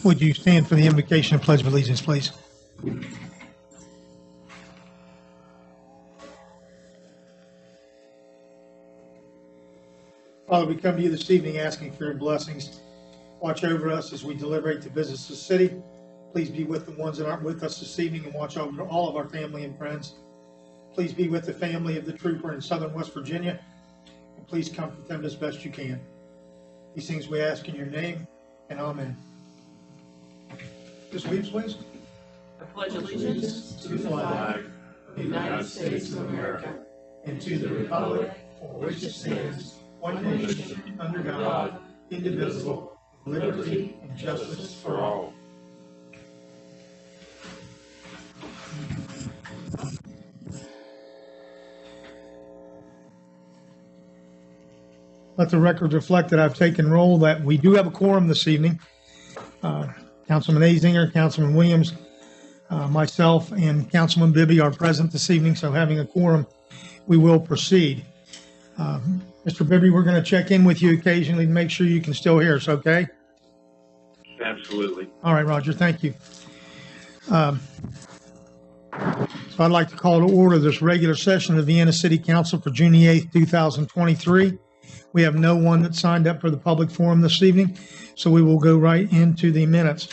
Would you stand for the invocation and pledge of allegiance, please? Father, we come to you this evening asking for your blessings. Watch over us as we deliberate the business of the city. Please be with the ones that aren't with us this evening and watch over all of our family and friends. Please be with the family of the trooper in southern West Virginia, and please comfort them as best you can. These things we ask in your name, and amen. Just leaves, please. I pledge allegiance to the flag of the United States of America and to the republic for which it stands, one nation, under God, indivisible, with liberty and justice for all. Let the record reflect that I've taken roll, that we do have a quorum this evening. Councilman Azinger, Councilman Williams, myself, and Councilman Bibby are present this evening, so having a quorum, we will proceed. Mr. Bibby, we're going to check in with you occasionally to make sure you can still hear us, okay? Absolutely. All right, Roger, thank you. So I'd like to call to order this regular session of the Vienna City Council for June 8th, 2023. We have no one that signed up for the public forum this evening, so we will go right into the minutes.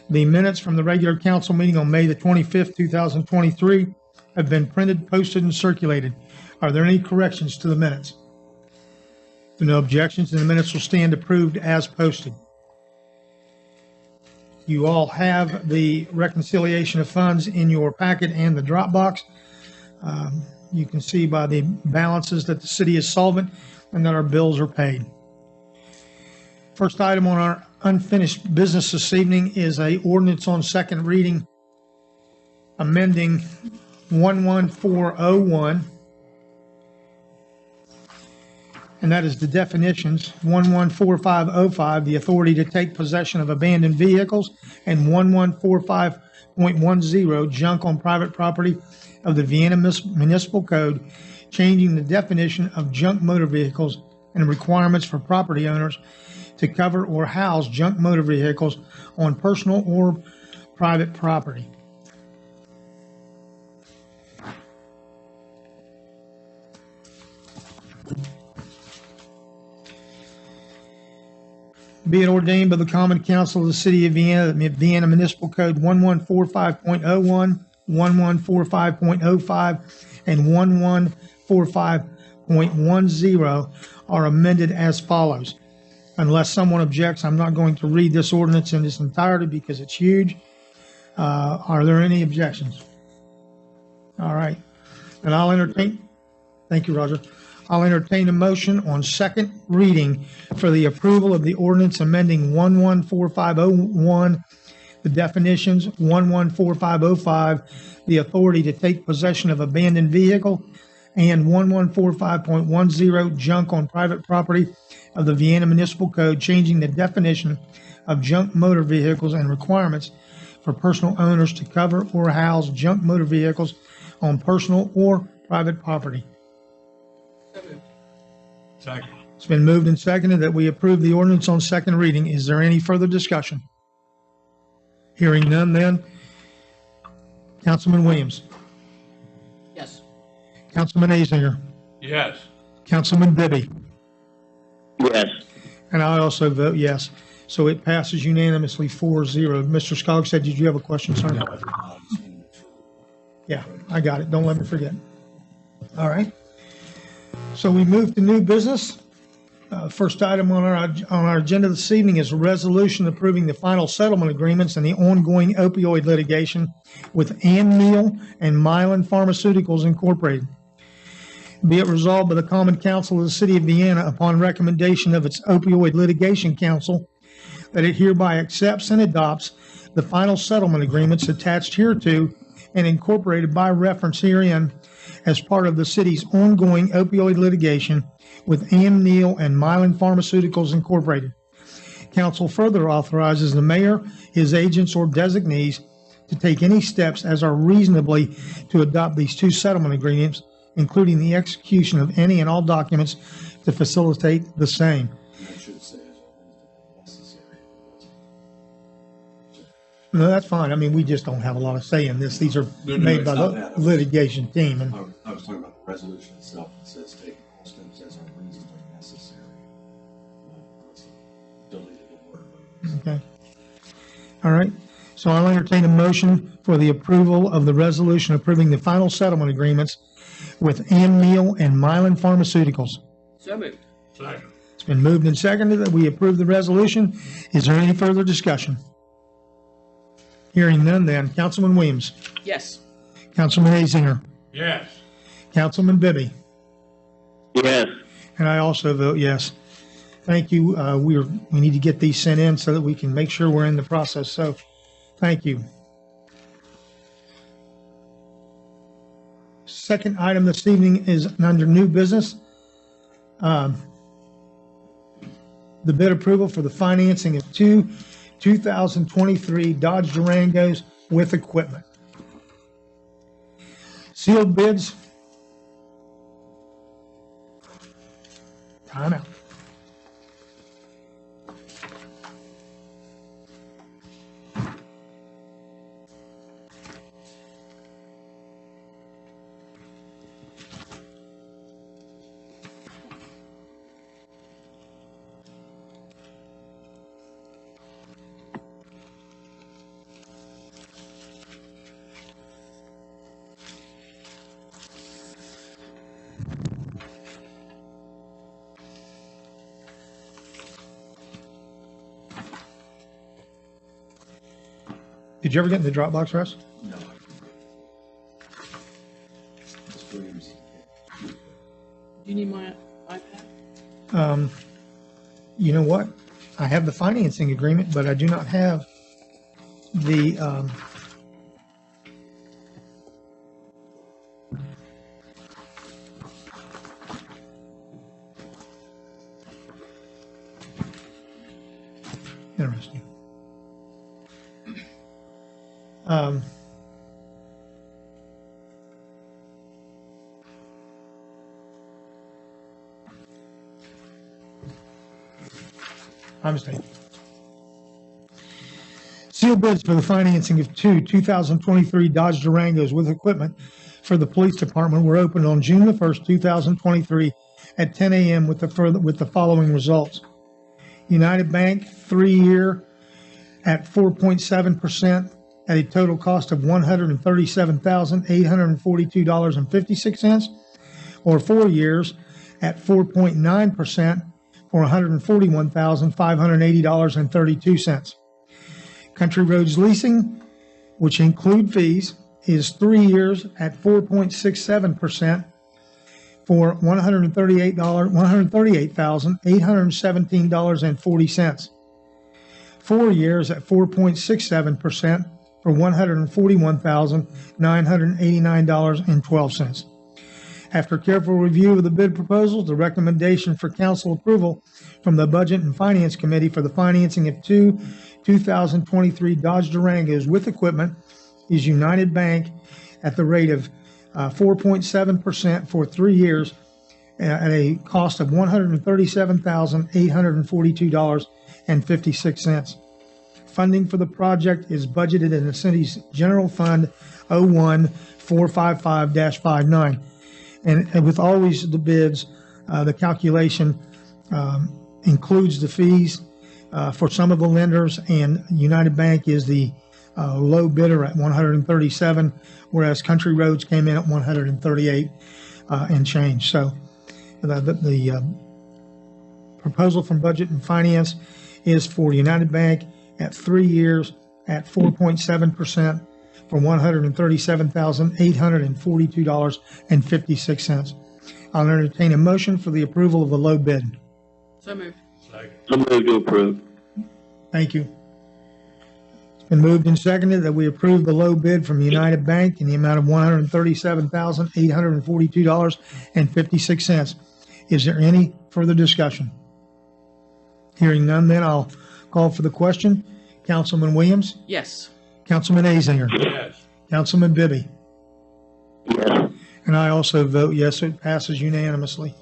The minutes from the regular council meeting on May the 25th, 2023 have been printed, posted, and circulated. Are there any corrections to the minutes? If there are no objections, then the minutes will stand approved as posted. You all have the reconciliation of funds in your packet and the Dropbox. You can see by the balances that the city is solvent and that our bills are paid. First item on our unfinished business this evening is a ordinance on second reading amending 11401, and that is the definitions. 114505, the authority to take possession of abandoned vehicles, and 1145.10, junk on private property of the Vienna Municipal Code, changing the definition of junk motor vehicles and requirements for property owners to cover or house junk motor vehicles on personal or private property. Be it ordained by the Common Council of the City of Vienna that Vienna Municipal Code 1145.01, 1145.05, and 1145.10 are amended as follows. Unless someone objects, I'm not going to read this ordinance in its entirety because it's huge. Are there any objections? All right. And I'll entertain. Thank you, Roger. I'll entertain a motion on second reading for the approval of the ordinance amending 114501, the definitions, 114505, the authority to take possession of abandoned vehicle, and 1145.10, junk on private property of the Vienna Municipal Code, changing the definition of junk motor vehicles and requirements for personal owners to cover or house junk motor vehicles on personal or private property. Second. It's been moved and seconded that we approve the ordinance on second reading. Is there any further discussion? Hearing none, then. Councilman Williams. Yes. Councilman Azinger. Yes. Councilman Bibby. Yes. And I also vote yes. So it passes unanimously 4-0. Mr. Skogstad, did you have a question, sir? No. Yeah, I got it. Don't let me forget. All right. So we move to new business. First item on our agenda this evening is a resolution approving the final settlement agreements and the ongoing opioid litigation with Amneal and Mylan Pharmaceuticals Incorporated. Be it resolved by the Common Council of the City of Vienna, upon recommendation of its Opioid Litigation Council, that it hereby accepts and adopts the final settlement agreements attached hereto and incorporated by reference herein as part of the city's ongoing opioid litigation with Amneal and Mylan Pharmaceuticals Incorporated. Council further authorizes the mayor, his agents, or designees to take any steps as are reasonably to adopt these two settlement agreements, including the execution of any and all documents to facilitate the same. No, that's fine. I mean, we just don't have a lot of say in this. These are No, made by it's the not that. litigation team. And I was talking about the resolution itself. It says take all steps as are reasonably necessary. That's a deletable word. okay. All right. So I'll entertain a motion for the approval of the resolution approving the final settlement agreements with Amneal and Mylan Pharmaceuticals. So moved. Second. It's been moved and seconded that we approve the resolution. Is there any further discussion? Hearing none then. Councilman Williams. Yes. Councilman Azinger. Yes. Councilman Bibby. Yes. And I also vote yes. Thank you. We need to get these sent in so that we can make sure we're in the process. So thank you. Second item this evening is under new business. The bid approval for the financing of two 2023 Dodge Durangos with equipment. Sealed bids. Time out. Did you ever get in the Dropbox, Russ? No. It's Williams. Do you need my iPad? You know what? I have the financing agreement, but I do not have the, interesting. My mistake. Sealed bids for the financing of two 2023 Dodge Durangos with equipment for the police department were opened on June the 1st, 2023 at 10 a.m. with the following results. United Bank, 3-year at 4.7% at a total cost of $137,842.56, or 4 years at 4.9% for $141,580.32. Country Roads Leasing, which include fees, is 3 years at 4.67% for $138,817.40. 4 years at 4.67% for $141,989.12. After careful review of the bid proposals, the recommendation for council approval from the Budget and Finance Committee for the financing of two 2023 Dodge Durangos with equipment is United Bank at the rate of 4.7% for 3 years at a cost of $137,842.56. Funding for the project is budgeted in the city's General Fund 01455-59. And with always the bids, the calculation includes the fees for some of the lenders, and United Bank is the low bidder at 137, whereas Country Roads came in at 138 and change. So the proposal from Budget and Finance is for United Bank at 3 years at 4.7% for $137,842.56. I'll entertain a motion for the approval of the low bid. So moved. Second. So moved to approve. Thank you. It's been moved and seconded that we approve the low bid from United Bank in the amount of $137,842.56. Is there any further discussion? Hearing none, then I'll call for the question. Councilman Williams? Yes. Councilman Azinger? Yes. Councilman Bibby? Yes. And I also vote yes. It passes unanimously.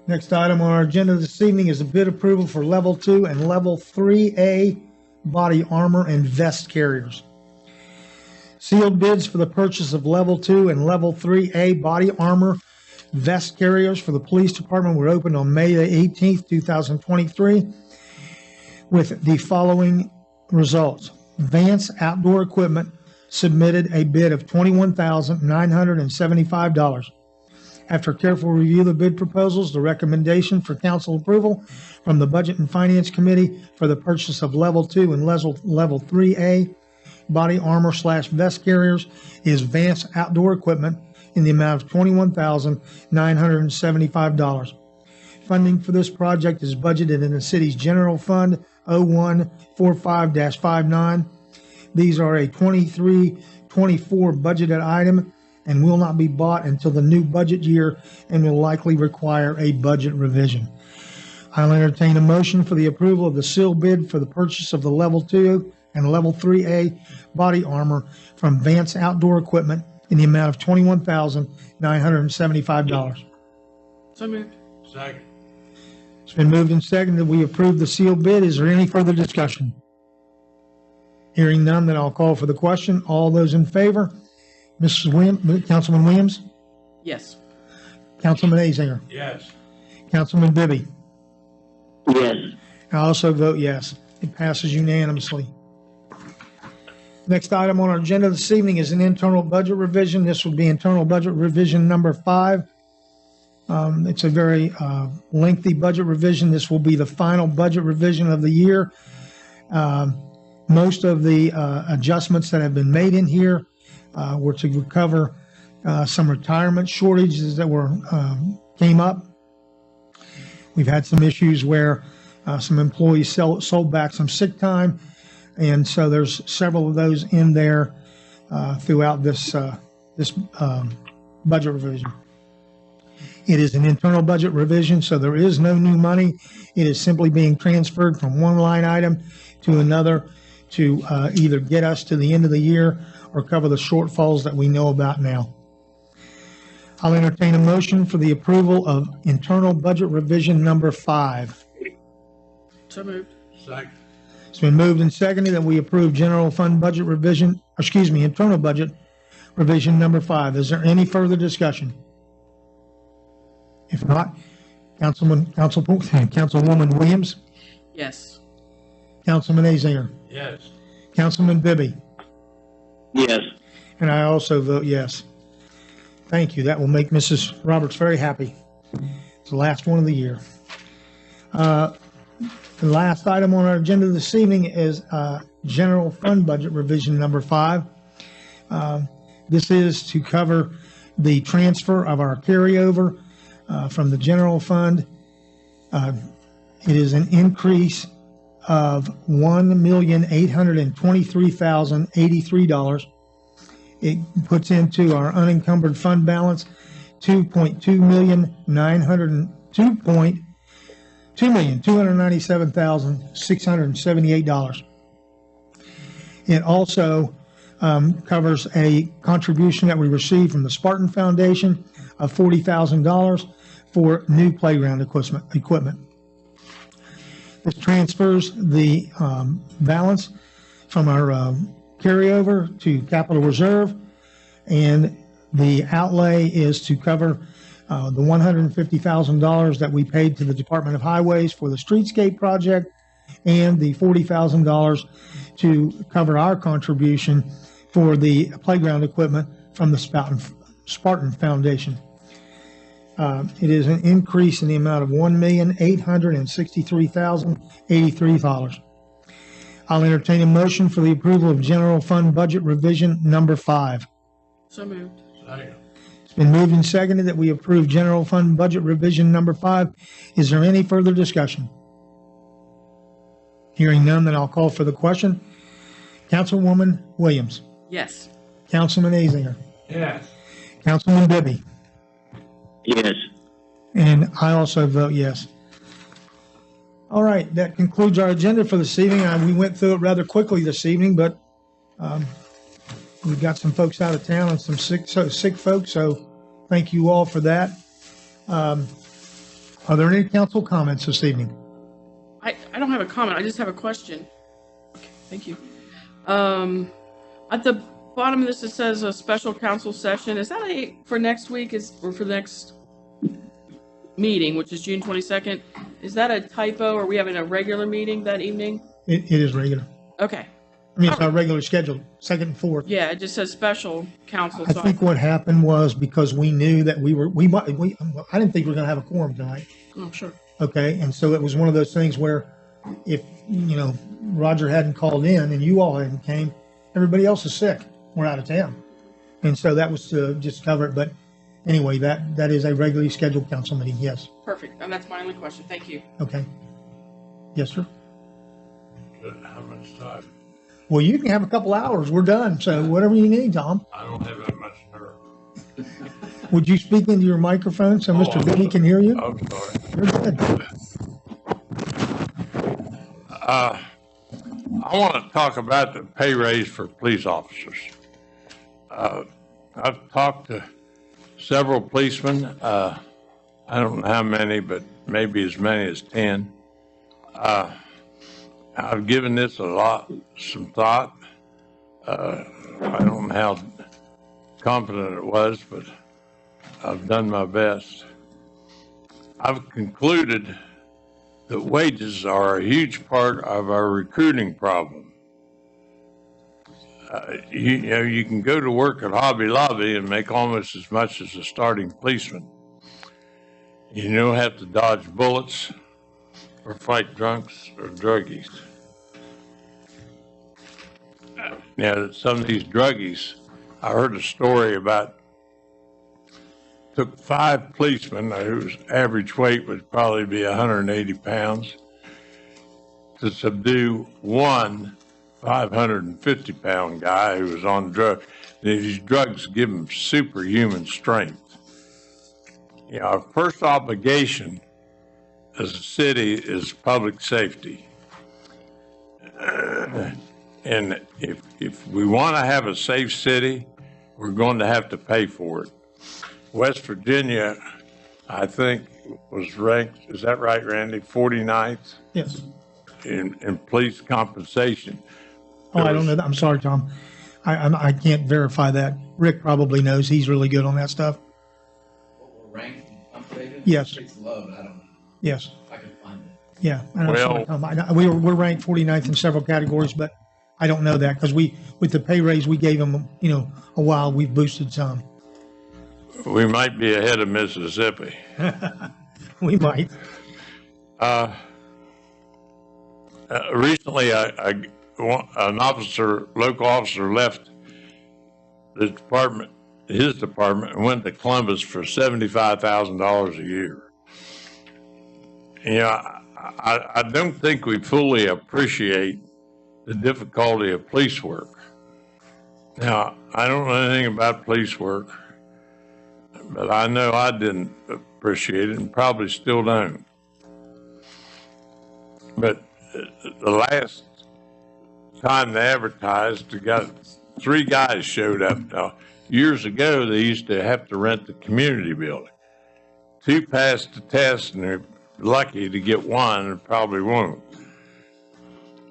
Next item on our agenda this evening is a bid approval for Level 2 and Level 3A body armor and vest carriers. Sealed bids for the purchase of Level 2 and Level 3A body armor vest carriers for the police department were opened on May the 18th, 2023, with the following results. Vance Outdoor Equipment submitted a bid of $21,975. After careful review of the bid proposals, the recommendation for council approval from the Budget and Finance Committee for the purchase of Level 2 and Level 3A body armor / vest carriers is Vance Outdoor Equipment in the amount of $21,975. Funding for this project is budgeted in the city's general fund 0145-59. These are a 23-24 budgeted item and will not be bought until the new budget year and will likely require a budget revision. I'll entertain a motion for the approval of the sealed bid for the purchase of the Level 2 and Level 3A body armor from Vance Outdoor Equipment in the amount of $21,975. So moved. Second. It's been moved and seconded that we approve the sealed bid. Is there any further discussion? Hearing none, then I'll call for the question. All those in favor? Councilman Williams? Yes. Councilman Azinger? Yes. Councilman Bibby? Yes. I also vote yes. It passes unanimously. Next item on our agenda this evening is an internal budget revision. This would be internal budget revision number 5. It's a very lengthy budget revision. This will be the final budget revision of the year. Most of the adjustments that have been made in here were to recover some retirement shortages that came up. We've had some issues where some employees sold back some sick time, and so there's several of those in there throughout this budget revision. It is an internal budget revision, so there is no new money. It is simply being transferred from one line item to another to either get us to the end of the year or cover the shortfalls that we know about now. I'll entertain a motion for the approval of internal budget revision number 5. So moved. Second. It's been moved and seconded that we approve general fund budget revision, internal budget revision number 5. Is there any further discussion? If not, Councilwoman Williams, Yes. Councilman Azinger, Yes. Councilman Bibby, Yes. and I also vote yes. Thank you. That will make Mrs. Roberts very happy. It's the last one of the year. The last item on our agenda this evening is general fund budget revision number 5. This is to cover the transfer of our carryover from the general fund. It is an increase of $1,823,083. It puts into our unencumbered fund balance $2,297,678. It also covers a contribution that we received from the Spartan Foundation of $40,000 for new playground equipment. This transfers the balance from our carryover to capital reserve, and the outlay is to cover the $150,000 that we paid to the Department of Highways for the streetscape project, and the $40,000 to cover our contribution for the playground equipment from the Spartan Foundation. It is an increase in the amount of $1,863,083. I'll entertain a motion for the approval of general fund budget revision number 5. So moved. Second. It's been moved and seconded that we approve general fund budget revision number 5. Is there any further discussion? Hearing none, then I'll call for the question. Councilwoman Williams, Yes. Councilman Azinger, Yes. Councilman Bibby, Yes. and I also vote yes. All right, that concludes our agenda for this evening. We went through it rather quickly this evening, but we've got some folks out of town and some sick folks, so thank you all for that. Are there any council comments this evening? I don't have a comment. I just have a question. Okay, thank you. At the bottom of this, it says a special council session. Is that for next week or for the next meeting, which is June 22nd? Is that a typo? Are we having a regular meeting that evening? It is regular. Okay. I mean, it's our regular schedule, second and fourth. Yeah, it just says special council. I think what happened was because we knew that I didn't think we were going to have a quorum tonight. Oh, sure. Okay. And so it was one of those things where if, Roger hadn't called in and you all hadn't came, everybody else is sick. We're out of town. And so that was to just cover it. But anyway, that is a regularly scheduled council meeting. Yes. Perfect. And that's my only question. Thank you. Okay. Yes, sir. How much time? Well, you can have a couple hours. We're done. So whatever you need, Tom. I don't have that much nerve. Would you speak into your microphone so Mr. I'm Biddy can hear you? I'm sorry. You're good. I want to talk about the pay raise for police officers. I've talked to several policemen. I don't know how many, but maybe as many as 10. I've given this some thought. I don't know how confident it was, but I've done my best. I've concluded that wages are a huge part of our recruiting problem. You can go to work at Hobby Lobby and make almost as much as a starting policeman. You don't have to dodge bullets or fight drunks or druggies. Now, some of these druggies, I heard a story about, took 5 policemen whose average weight would probably be 180 pounds to subdue one 550-pound guy who was on drugs. These drugs give him superhuman strength. Our first obligation as a city is public safety. And if we want to have a safe city, we're going to have to pay for it. West Virginia, I think, was ranked, is that right, Randy, 49th Yes. in police compensation. Oh, I don't know that. I'm sorry, Tom. I can't verify that. Rick probably knows. He's really good on that stuff. We're ranked and compensated? Yes. It's low, but I don't know. Yes. I can find it. Yeah. And I'm sorry, Well- Tom. We're ranked 49th in several categories, but I don't know that because with the pay raise we gave them, a while, we've boosted some. We might be ahead of Mississippi. We might. Recently, an local officer left his department, and went to Columbus for $75,000 a year. I don't think we fully appreciate the difficulty of police work. Now, I don't know anything about police work, but I know I didn't appreciate it and probably still don't. But the last time they advertised, 3 guys showed up. Now, years ago, they used to have to rent the community building. 2 passed the test, and they're lucky to get 1 and probably won't.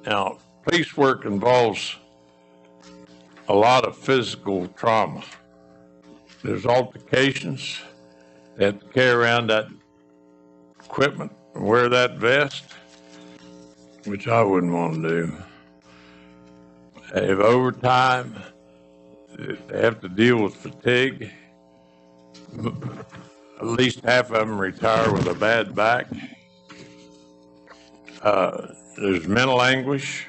Now, police work involves a lot of physical trauma. There's altercations. They have to carry around that equipment and wear that vest, which I wouldn't want to do. They have overtime. They have to deal with fatigue. At least half of them retire with a bad back. There's mental anguish.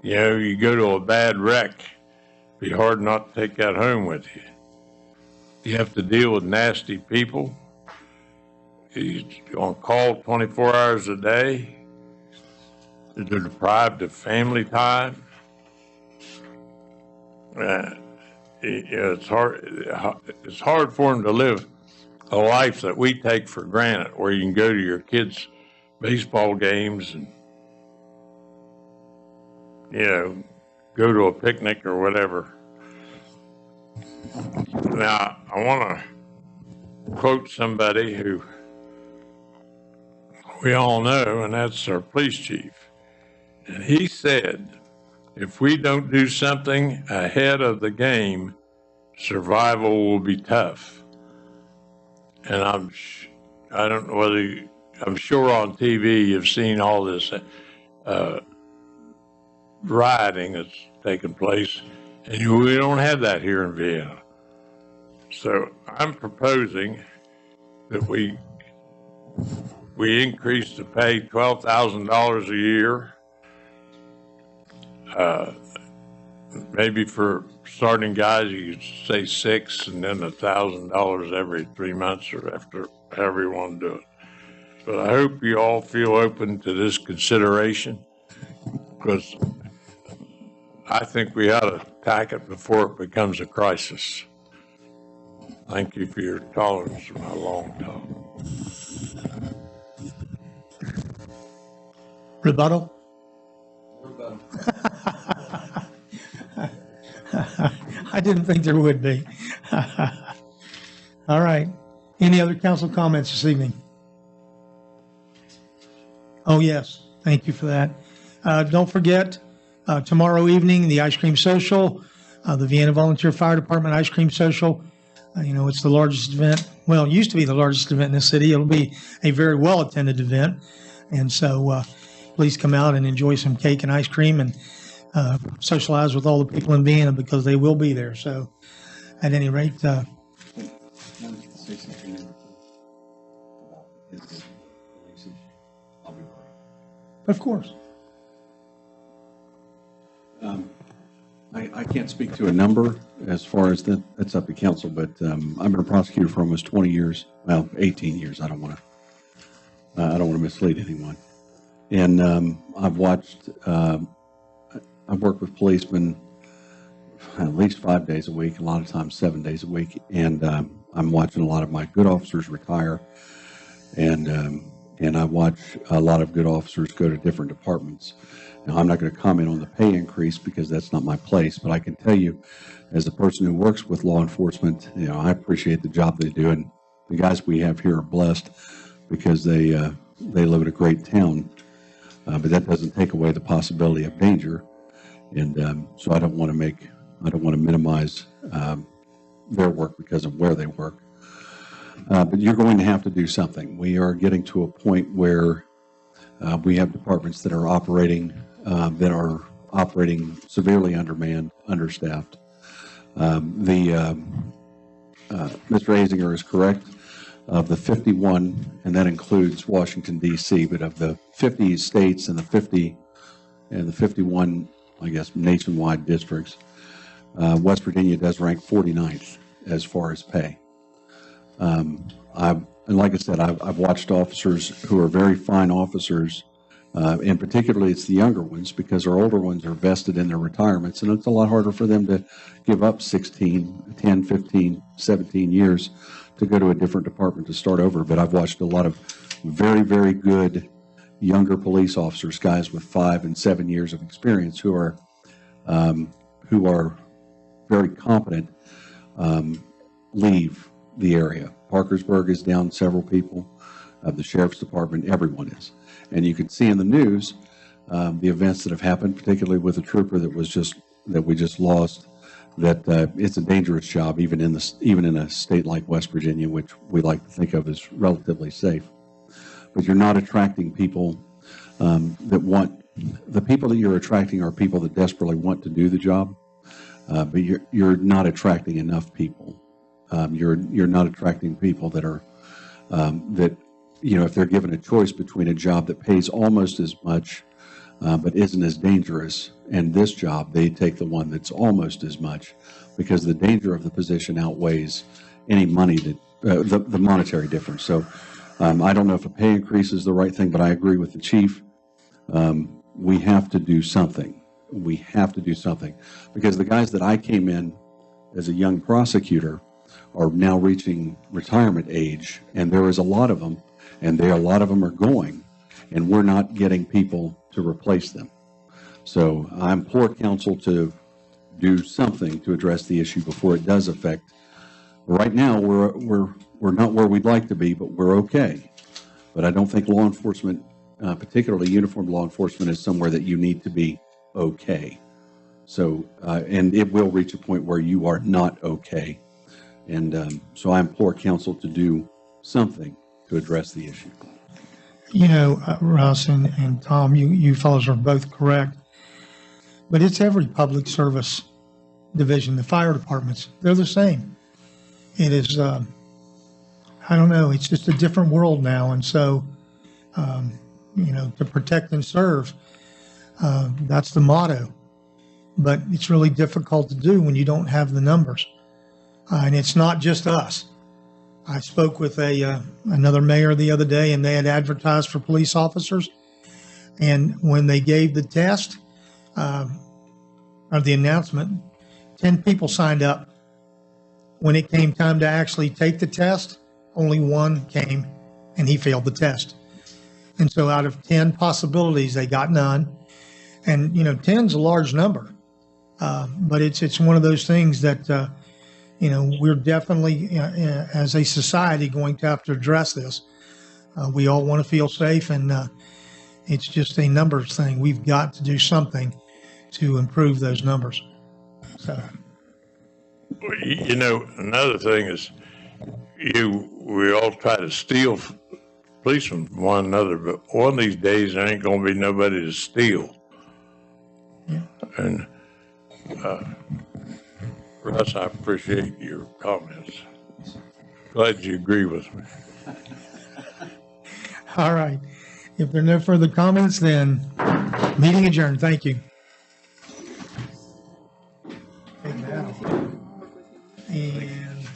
You go to a bad wreck, it'd be hard not to take that home with you. You have to deal with nasty people. You're on call 24 hours a day. They're deprived of family time. It's hard for them to live a life that we take for granted, where you can go to your kids' baseball games and go to a picnic or whatever. Now, I want to quote somebody who we all know, and that's our police chief. And he said, if we don't do something ahead of the game, survival will be tough. And I don't know whether I'm sure on TV you've seen all this rioting that's taking place, and we don't have that here in Vienna. So I'm proposing that we increase the pay $12,000 a year, maybe for starting guys, you could say $6,000 and then $1,000 every 3 months or after however you want to do it. But I hope you all feel open to this consideration, because I think we ought to attack it before it becomes a crisis. Thank you for your tolerance for my long talk. Rebuttal? I didn't think there would be. All right. Any other council comments this evening? Oh, yes. Thank you for that. Don't forget, tomorrow evening, the Ice Cream Social, the Vienna Volunteer Fire Department Ice Cream Social. It's the largest event. Well, it used to be the largest event in the city. It'll be a very well-attended event. And so please come out and enjoy some cake and ice cream and socialize with all the people in Vienna, because they will be there. So at any rate, Say something about his usage. I'll be brief. of course. I can't speak to a number as far as that's up to council, but I've been a prosecutor for almost 20 years, well, 18 years. I don't want to mislead anyone. And I've worked with policemen at least 5 days a week, a lot of times 7 days a week, and I'm watching a lot of my good officers retire, and I watch a lot of good officers go to different departments. Now, I'm not going to comment on the pay increase because that's not my place, but I can tell you, as a person who works with law enforcement, I appreciate the job they do, and the guys we have here are blessed because they live in a great town, but that doesn't take away the possibility of danger, and so I don't want to minimize their work because of where they work. But you're going to have to do something. We are getting to a point where we have departments that are operating severely undermanned, understaffed. Mr. Azinger is correct. Of the 51, and that includes Washington D.C., but of the 50 states and the 51, I guess, nationwide districts, West Virginia does rank 49th as far as pay. And like I said, I've watched officers who are very fine officers, and particularly it's the younger ones, because our older ones are vested in their retirements, and it's a lot harder for them to give up 16, 10, 15, 17 years to go to a different department to start over. But I've watched a lot of very, very good younger police officers, guys with 5 and 7 years of experience who are very competent, leave the area. Parkersburg is down several people. The sheriff's department, everyone is. And you can see in the news the events that have happened, particularly with a trooper that we just lost. That it's a dangerous job, even in a state like West Virginia, which we like to think of as relatively safe. But you're not attracting people that want. The people that you're attracting are people that desperately want to do the job, but you're not attracting enough people. You're not attracting people that are that if they're given a choice between a job that pays almost as much but isn't as dangerous and this job, they take the one that's almost as much, because the danger of the position outweighs any money that the monetary difference. So I don't know if a pay increase is the right thing, but I agree with the chief. We have to do something. We have to do something, because the guys that I came in as a young prosecutor are now reaching retirement age, and there is a lot of them, and a lot of them are going, and we're not getting people to replace them. So I implore council to do something to address the issue before it does affect. Right now, we're not where we'd like to be, but we're okay. But I don't think law enforcement, particularly uniformed law enforcement, is somewhere that you need to be okay. So, and it will reach a point where you are not okay. And so I implore council to do something to address the issue. You know, Russ and Tom, you fellows are both correct. But it's every public service division, the fire departments, they're the same. It is, I don't know, it's just a different world now. And so, you know, to protect and serve, that's the motto. But it's really difficult to do when you don't have the numbers. And it's not just us. I spoke with another mayor the other day, and they had advertised for police officers. And when they gave the test, or the announcement, 10 people signed up. When it came time to actually take the test, only one came, and he failed the test. And so out of 10 possibilities, they got none. And, you know, 10's a large number. But it's one of those things that, you know, we're definitely, as a society, going to have to address this. We all want to feel safe, and it's just a numbers thing. We've got to do something to improve those numbers. So, You know, another thing is, we all try to steal policemen from one another, but one of these days there ain't gonna be nobody to steal. Yeah. And Russ, I appreciate your comments. Glad you agree with me. all right. If there are no further comments, then meeting adjourned. Thank you. Take that off. And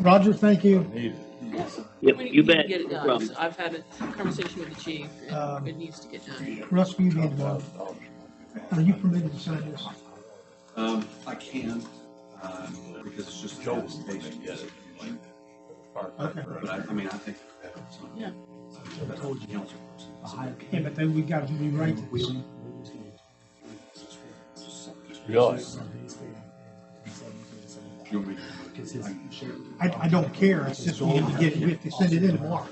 Roger, thank you. Yep, We you need to bet. get it No done. problem. So I've had a conversation with the chief, and it needs to get done. Russ, will you be involved? Are you permitted to sign this? I can, because it's just a presentation. Okay. But I mean, I think. Yeah. I told you, council. Yeah, but then we've got to rewrite this. Really? I don't care. It's just we have to send it in tomorrow.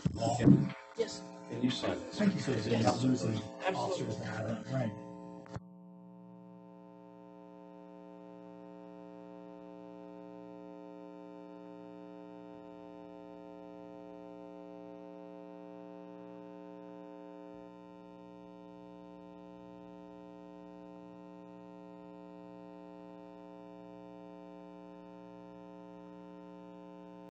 Yes, Can you sign this? Thank you. absolutely. Right.